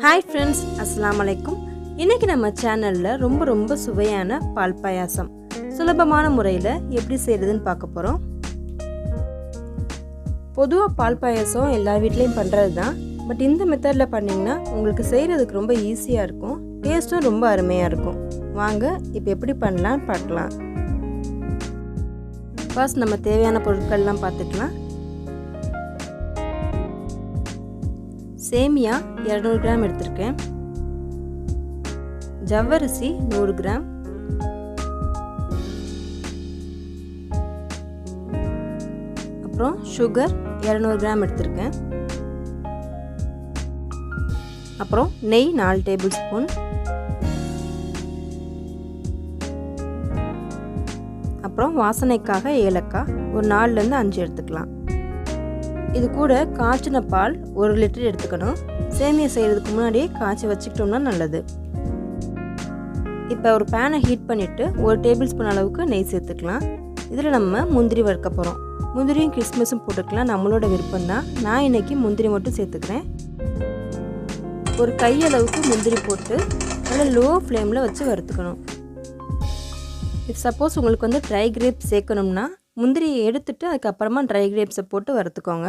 Hi friends, அஸ்ஸலாமு அலைக்கும். இன்றைக்கி நம்ம சேனலில் ரொம்ப சுவையான பால் பாயாசம் சுலபமான முறையில் எப்படி செய்கிறதுன்னு பார்க்க போகிறோம். பொதுவாக பால் பாயாசம் எல்லா வீட்லேயும் பண்ணுறது தான். பட் இந்த மெத்தடில் பண்ணிங்கன்னா உங்களுக்கு செய்கிறதுக்கு ரொம்ப ஈஸியாக இருக்கும், டேஸ்ட்டும் ரொம்ப அருமையாக இருக்கும். வாங்க இப்போ எப்படி பண்ணலான்னு பார்க்கலாம். ஃபர்ஸ்ட் நம்ம தேவையான பொருட்கள்லாம் பார்த்துக்கலாம். சேமியா 200 கிராம் எடுத்திருக்கேன். ஜவ்வரிசி 100 கிராம். அப்புறம் சுகர் 200 கிராம் எடுத்திருக்கேன். அப்புறம் நெய் 4 டேபிள் ஸ்பூன். அப்புறம் வாசனைக்காக ஏலக்காய் ஒரு 4லேருந்து 5 எடுத்துக்கலாம். இது கூட காய்ச்சின பால் 1 லிட்டர் எடுத்துக்கணும். சேமியா செய்கிறதுக்கு முன்னாடியே காய்ச்சி வச்சுக்கிட்டோம்னா நல்லது. இப்போ ஒரு பேனை ஹீட் பண்ணிவிட்டு 1 டேபிள் ஸ்பூன் அளவுக்கு நெய் சேர்த்துக்கலாம். இதில் நம்ம முந்திரி வறுக்க போகிறோம். முந்திரியும் கிறிஸ்மஸும் போட்டுக்கலாம், நம்மளோட விருப்பம்தான். நான் இன்றைக்கி முந்திரி மட்டும் சேர்த்துக்கிறேன். ஒரு கையளவுக்கு முந்திரி போட்டு நல்லா லோ ஃப்ளேமில் வச்சு வறுத்துக்கணும். இஃப் சப்போஸ் உங்களுக்கு ட்ரை கிரேப்ஸ் சேர்க்கணும்னா முந்திரியை எடுத்துட்டு அதுக்கப்புறமா ட்ரை கிரேப்ஸை போட்டு வறுத்துக்கோங்க.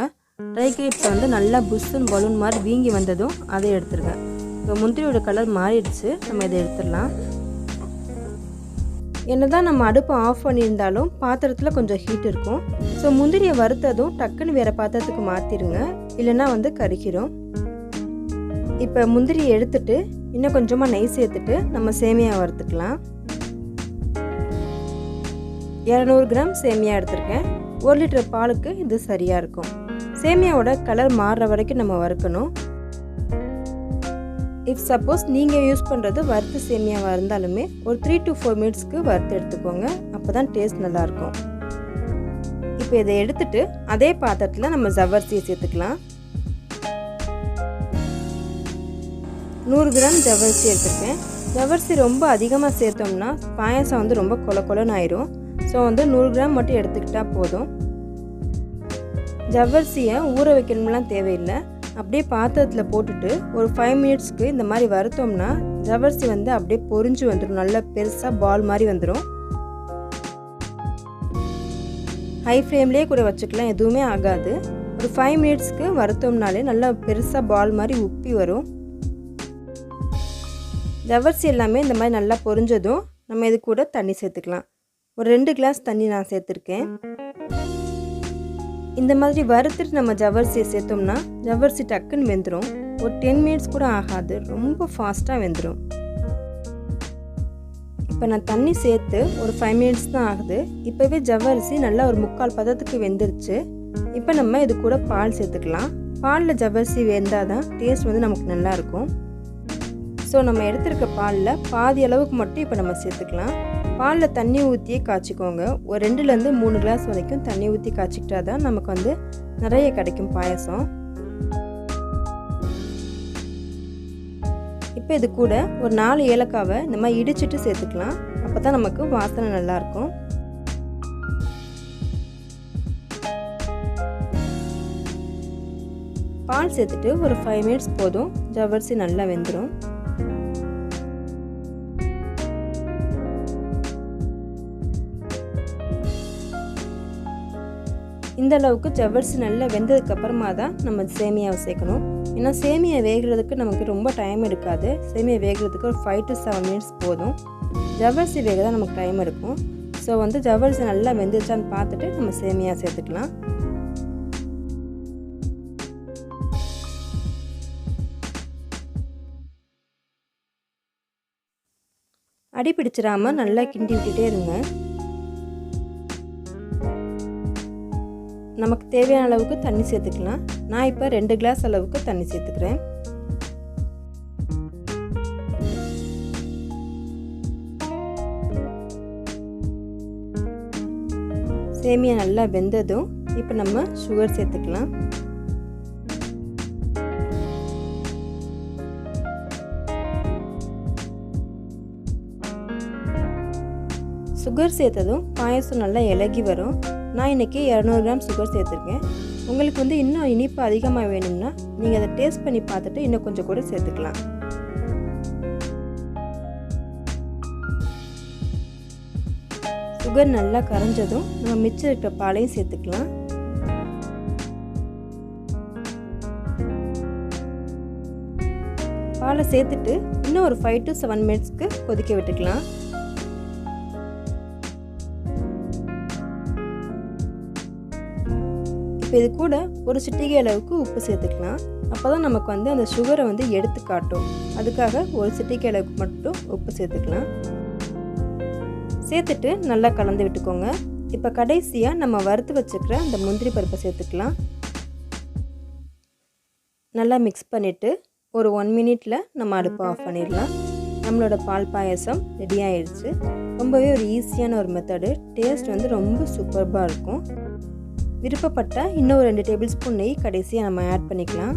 ட்ரை கிரேப்ஸை நல்லா புஷ்ஷுன்னு பலூன் மாதிரி வீங்கி வந்ததும் அதை எடுத்துருங்க. இப்போ முந்திரியோட கலர் மாறிடுச்சு, நம்ம இதை எடுத்துடலாம். என்னதான் நம்ம அடுப்பை ஆஃப் பண்ணியிருந்தாலும் பாத்திரத்தில் கொஞ்சம் ஹீட் இருக்கும். ஸோ முந்திரியை வறுத்ததும் டக்குன்னு வேறு பாத்திரத்துக்கு மாற்றிடுங்க, இல்லைன்னா கருகிரும். இப்போ முந்திரியை எடுத்துட்டு இன்னும் கொஞ்சமாக நெய் சேர்த்துட்டு நம்ம சேமியா வறுத்துக்கலாம். 200 கிராம் சேமியா எடுத்திருக்கேன். 1 லிட்டர் பாலுக்கு இது சரியாக இருக்கும். சேமியாவோட கலர் மாறுற வரைக்கும் நம்ம வறுக்கணும். இஃப் சப்போஸ் நீங்கள் யூஸ் பண்ணுறது வறுத்து சேமியாவாக இருந்தாலுமே ஒரு 3 to 4 மினிட்ஸ்க்கு வறுத்து எடுத்துக்கோங்க, அப்போ தான் டேஸ்ட் நல்லாயிருக்கும். இப்போ இதை எடுத்துட்டு அதே பாத்திரத்தில் நம்ம ஜவ்வரிசியை சேர்த்துக்கலாம். 100 கிராம் ஜவ்வரிசி எடுத்துருக்கேன். ஜவ்வரிசி ரொம்ப அதிகமாக சேர்த்தோம்னா பாயாசம் ரொம்ப கொலன்னு ஆயிரும். ஸோ 100 கிராம் மட்டும் எடுத்துக்கிட்டால் போதும். ஜவ்வரிசியை ஊற வைக்கணும்லாம் தேவையில்லை. அப்படியே பாத்திரத்தில் போட்டுட்டு ஒரு 5 மினிட்ஸ்க்கு இந்த மாதிரி வறுத்தோம்னா ஜவ்வரிசி அப்படியே பொரிஞ்சு வந்துடும், நல்லா பெருசாக பால் மாதிரி வந்துடும். ஹை ஃப்ளேம்லேயே கூட வச்சுக்கலாம், எதுவுமே ஆகாது. ஒரு 5 மினிட்ஸ்க்கு வறுத்தோம்னாலே நல்லா பெருசாக பால் மாதிரி உப்பி வரும். ஜவ்வரிசி எல்லாமே இந்த மாதிரி நல்லா பொரிஞ்சதும் நம்ம இது கூட தண்ணி சேர்த்துக்கலாம். ஒரு 2 கிளாஸ் தண்ணி நான் சேர்த்துருக்கேன். இந்த மாதிரி வறுத்துட்டு நம்ம ஜவ்வரிசியை சேர்த்தோம்னா ஜவ்வரிசி டக்குன்னு வெந்துடும். ஒரு 10 மினிட்ஸ் கூட ஆகாது, ரொம்ப ஃபாஸ்ட்டாக வெந்துடும். இப்போ நான் தண்ணி சேர்த்து ஒரு 5 மினிட்ஸ் தான் ஆகுது. இப்போவே ஜவ்வரிசி நல்லா ஒரு 3/4 பதத்துக்கு வெந்துருச்சு. இப்போ நம்ம இது கூட பால் சேர்த்துக்கலாம். பாலில் ஜவ்வரிசி வெந்தால் தான் டேஸ்ட் நமக்கு நல்லாயிருக்கும். ஸோ நம்ம எடுத்துருக்க பாலில் பாதி அளவுக்கு மட்டும் இப்போ நம்ம சேர்த்துக்கலாம். பாலில் தண்ணி ஊற்றியே காய்ச்சிக்கோங்க. ஒரு 2லேருந்து 3 கிளாஸ் வரைக்கும் தண்ணி ஊற்றி காய்ச்சிக்கிட்டா தான் நமக்கு நிறைய கிடைக்கும் பாயசம். இப்போ இது கூட ஒரு 4 ஏலக்காவை இந்த மாதிரி இடிச்சிட்டு சேர்த்துக்கலாம், அப்போ தான் நமக்கு வாசனை நல்லாயிருக்கும். பால் சேர்த்துட்டு ஒரு 5 மினிட்ஸ் போதும், ஜவ்வரிசி நல்லா வெந்துடும். இந்த அளவுக்கு ஜவ்வரிசி நல்லா வெந்ததுக்கு அப்புறமா தான் நம்ம சேமியாவை சேர்க்கணும். ஏன்னா சேமியா வேகிறதுக்கு நமக்கு ரொம்ப டைம் எடுக்காது. சேமியா வேகிறதுக்கு ஒரு 5 to 7 மினிட்ஸ் போதும். ஜவ்வரிசி வேக தான் நமக்கு டைம் எடுக்கும். ஸோ ஜவ்வரிசி நல்லா வெந்துருச்சான்னு பார்த்துட்டு நம்ம சேமியா சேர்த்துக்கலாம். அடி பிடிச்சிடாமல் நல்லா கிண்டி விட்டுட்டே இருங்க. நமக்கு தேவையான அளவுக்கு தண்ணி சேர்த்துக்கலாம். நான் இப்போ 2 கிளாஸ் அளவுக்கு தண்ணி சேர்த்துக்கிறேன். சேமியா நல்லா வெந்ததும் இப்போ நம்ம சுகர் சேர்த்துக்கலாம். சுகர் சேர்த்ததும் பாயசம் நல்லா இலகி வரும். நான் இன்றைக்கி 200 கிராம் சுகர் சேர்த்துருக்கேன். உங்களுக்கு வந்து இன்னும் இனிப்பு அதிகமாக வேணும்னா நீங்கள் அதை டேஸ்ட் பண்ணி பார்த்துட்டு இன்னும் கொஞ்சம் கூட சேர்த்துக்கலாம். சுகர் நல்லா கரைஞ்சதும் நம்ம மிச்சம் இருக்கிற பாலையும் சேர்த்துக்கலாம். பாலை சேர்த்துட்டு இன்னும் ஒரு 5 to 7 மினிட்ஸ்க்கு கொதிக்க விட்டுக்கலாம். இப்போ இது கூட ஒரு சிட்டிகை அளவுக்கு உப்பு சேர்த்துக்கலாம். அப்போ தான் நமக்கு வந்து அந்த சுகரை வந்து எடுத்து காட்டும். அதுக்காக ஒரு சிட்டிகை அளவுக்கு மட்டும் உப்பு சேர்த்துக்கலாம். சேர்த்துட்டு நல்லா கலந்து விட்டுக்கோங்க. இப்போ கடைசியாக நம்ம வறுத்து வச்சுக்கிற அந்த முந்திரி பருப்பை சேர்த்துக்கலாம். நல்லா மிக்ஸ் பண்ணிவிட்டு ஒரு 1 மினிட்ல நம்ம அடுப்பை ஆஃப் பண்ணிடலாம். நம்மளோட பால் பாயசம் ரெடி ஆயிடுச்சு. ரொம்பவே ஒரு ஈஸியான ஒரு மெத்தடு. டேஸ்ட் வந்து ரொம்ப சூப்பர்பாக இருக்கும். விருப்பப்பட்டால் இன்னும் 2 டேபிள் ஸ்பூன் நெய் கடைசியாக நம்ம ஆட் பண்ணிக்கலாம்.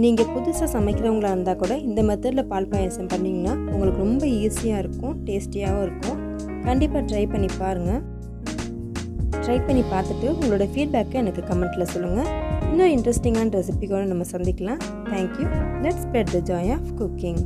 நீங்கள் புதுசாக சமைக்கிறவங்களா இருந்தால் கூட இந்த மெத்தடில் பால் பாயசம் பண்ணிங்கன்னா உங்களுக்கு ரொம்ப ஈஸியாக இருக்கும், டேஸ்டியாகவும் இருக்கும். கண்டிப்பாக ட்ரை பண்ணி பாருங்கள். ட்ரை பண்ணி பார்த்துட்டு உங்களோட ஃபீட்பேக்கை எனக்கு கமெண்ட்டில் சொல்லுங்கள். இன்னும் இன்ட்ரெஸ்டிங்கான ரெசிபி கூட நம்ம சந்திக்கலாம். Thank you. Let's spread the joy of cooking.